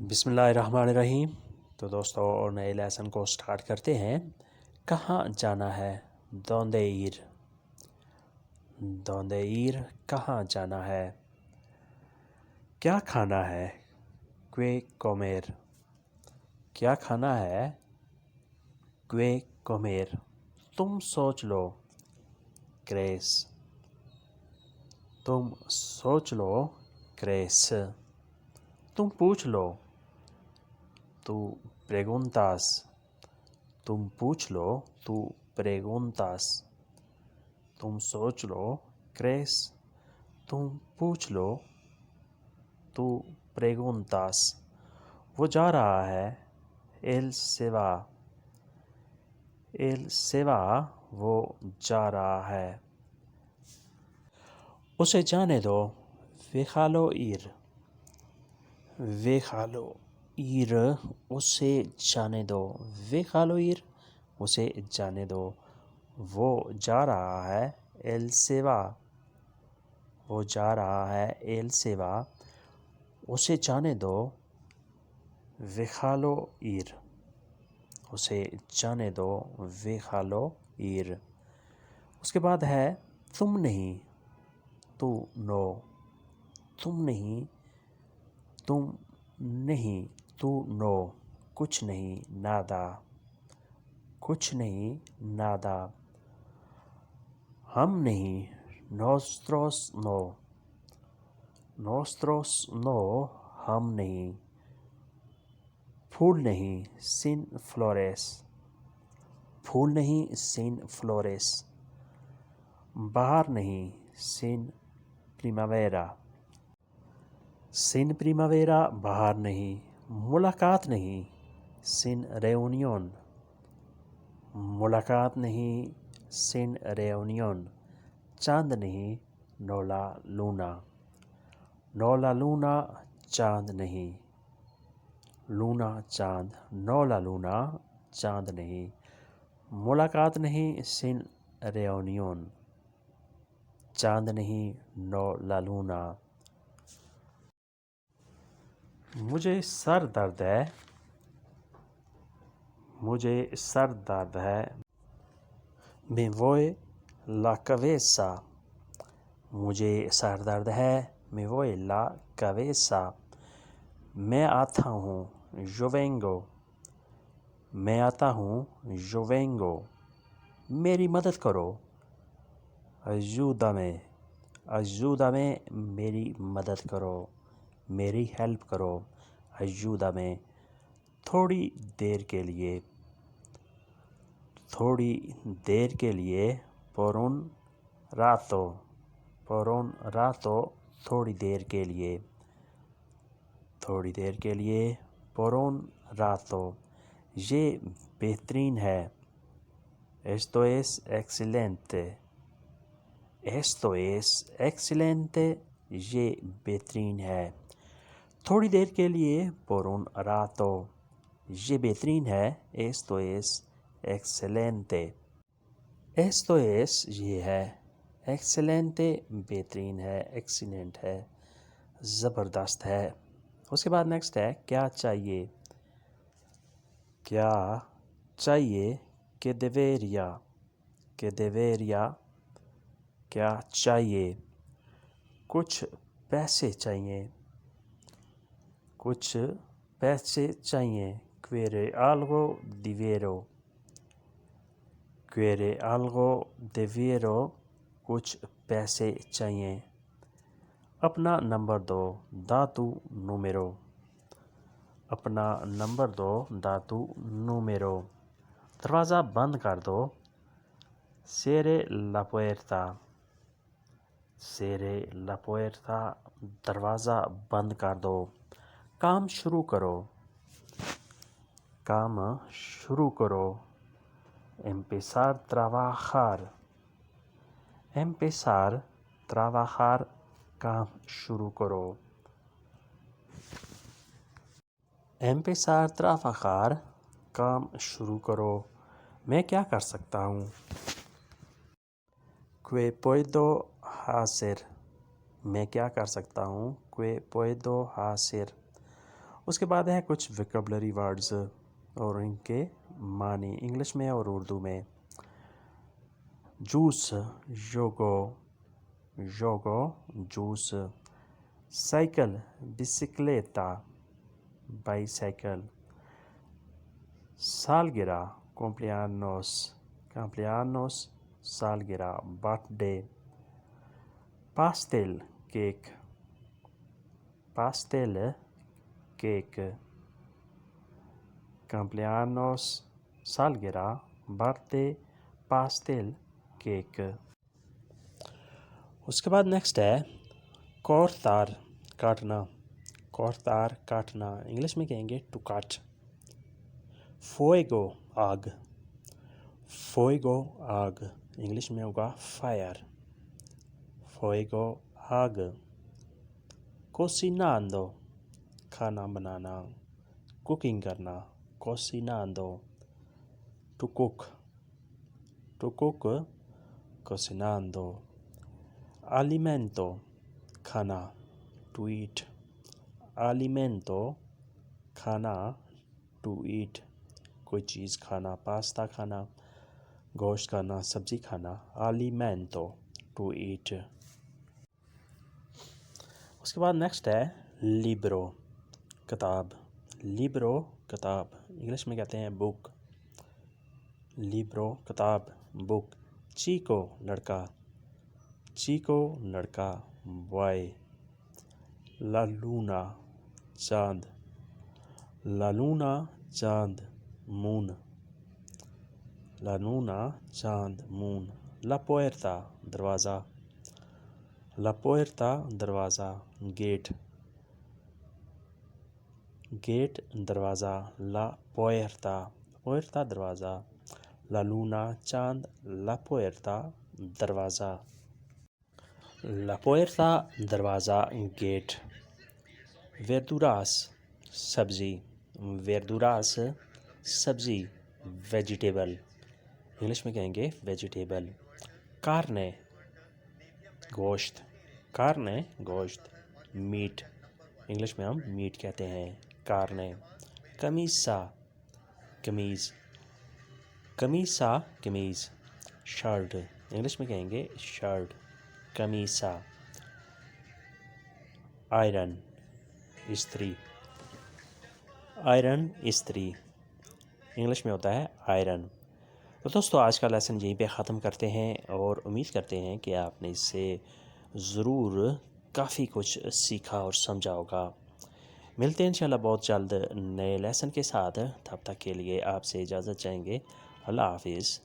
بسم اللہ الرحمن الرحیم۔ تو دوستو اور نئے لیسن کو سٹارٹ کرتے ہیں۔ کہاں جانا ہے؟ دوندے ایر۔ دوندے ایر کہاں جانا ہے؟ کیا کھانا ہے؟ کوئے کومیر۔ کیا کھانا ہے؟ کوئے کومیر۔ تم سوچ لو، کریس۔ تم سوچ لو، کریس۔ تم پوچھ لو، تو پریگونتاس۔ تم پوچھ لو، تو پریگونتاس۔ تم سوچ لو، کریس۔ تم پوچھ لو، تو پریگونتاس۔ وہ جا رہا ہے، ایل سیوا۔ ایل سیوا وہ جا رہا ہے۔ اسے جانے دو، ویخالو ایر۔ ویخالو ایر اسے جانے دو۔ ویخالو ایر اسے جانے دو۔ وہ جا رہا ہے، ایل سیوا۔ وہ جا رہا ہے، ایل سیوا اسے جانے دو، ویخالو ایر۔ اسے جانے دو، ویخالو ایر۔ اس کے بعد ہے تم نہیں، تو نو۔ تم نہیں، تم نہیں، تو نو۔ کچھ نہیں، نادا۔ کچھ نہیں، نادا۔ ہم نہیں، نوستروس نو۔ نوستروس نو ہم نہیں۔ پھول نہیں، سین فلوریس۔ پھول نہیں، سین فلوریس۔ بہار نہیں، سین پریماویرا۔ سین پریماویرا بہار نہیں۔ ملاقات نہیں، سین ریونیون۔ ملاقات نہیں، سین ریونیون۔ چاند نہیں، نولا لونا۔ نولا لونا چاند نہیں۔ لونا چاند، نولا لونا چاند نہیں۔ ملاقات نہیں، سین ریونیون۔ چاند نہیں، نولا لونا۔ مجھے سر درد ہے۔ مجھے سر درد ہے۔ Me voy la cabeza۔ مجھے سر درد ہے۔ Me voy la cabeza۔ میں آتا ہوں، yo vengo۔ میں آتا ہوں، yo vengo۔ میری مدد کرو، ayúdame۔ ayúdame میری مدد کرو، میری ہیلپ کرو، ayúdame۔ تھوڑی دیر کے لیے۔ تھوڑی دیر کے لیے، por un rato۔ por un rato تھوڑی دیر کے لیے۔ تھوڑی دیر کے لیے، por un rato۔ یہ بہترین ہے، esto es excelente۔ esto es excelente یہ بہترین ہے۔ تھوڑی دیر کے لیے، por un rato یہ بہترین ہے، esto es excelente۔ esto es یہ ہے، excelente بہترین ہے، excellent ہے، زبردست ہے۔ اس کے بعد نیکسٹ ہے کیا چاہیے۔ کیا چاہیے، que debería۔ que debería کیا چاہیے۔ کچھ پیسے چاہیے۔ کچھ پیسے چاہیے، quiere algo dinero۔ quiere algo dinero کچھ پیسے چاہیے۔ اپنا نمبر دو، da tu número۔ اپنا نمبر دو، da tu número۔ دروازہ بند کر دو، cierre la puerta۔ cierre la puerta دروازہ بند کر دو۔ کام شروع کرو۔ کام شروع کرو، empezar trabajar۔ empezar trabajar کام شروع کرو۔ empezar trabajar کام شروع کرو۔ میں کیا کر سکتا ہوں، que puedo hacer۔ میں کیا کر سکتا ہوں، que puedo hacer۔ اس کے بعد ہے کچھ ویکیبلری ورڈز اور ان کے معنی انگلش میں اور اردو میں. جوس یوگو یوگو جوس. سائیکل بسکلیتا بائیسائیکل. سالگرہ کمپلیانوس کمپلیانوس سالگرہ برتھ ڈے. پاستیل کیک پاستیل کیک. کمپلیانوس سالگرہ برتھ ڈے پاستیل کیک. اس کے بعد نیکسٹ ہے کورتار کاٹنا. کورتار کاٹنا انگلش میں کہیں گے ٹو کٹ. فوئگو آگ فوئگو آگ انگلش میں ہوگا فائر. فوئگو آگ. کوسیناندو کھانا بنانا کوکنگ کرنا. کوسیناندو. ٹو کوک ٹو کوک کوسیناندو. alimento کھانا ٹو ایٹ. alimento کھانا ٹو ایٹ کوئی چیز کھانا پاستا کھانا گوشت کھانا سبزی کھانا. alimento to at. اس کے بعد نیکسٹ ہے لیبرو کتاب. لیبرو کتاب انگلش میں کہتے ہیں بک. لیبرو کتاب بک. چیکو لڑکا چیکو لڑکا بوائے. لا لونا چاند لا لونا چاند مون. لا لونا چاند مون. لا پوئرتا دروازہ لا پوئرتا دروازہ. گیٹ گیٹ دروازہ. لا پوئرتا پوئرتا دروازہ. لا لونا چاند لا پوئرتا دروازہ. لا پوئرتا دروازہ گیٹ. ویردوراس سبزی ویردوراس سبزی. ویجیٹیبل انگلش میں کہیں گے ویجیٹیبل. کارنے گوشت کارنے گوشت. میٹ انگلش میں ہم میٹ کہتے ہیں کارنے. کمیسا قمیض کمیسا قمیض. شرٹ انگلش میں کہیں گے شرٹ کمیسا. آئرن استری آئرن استری انگلش میں ہوتا ہے آئرن. تو دوستو آج کا لیسن یہیں پہ ختم کرتے ہیں اور امید کرتے ہیں کہ آپ نے اس سے ضرور کافی کچھ سیکھا اور سمجھا ہوگا. ملتے ہیں انشاءاللہ بہت جلد نئے لیسن کے ساتھ. تب تک کے لیے آپ سے اجازت چاہیں گے. اللہ حافظ.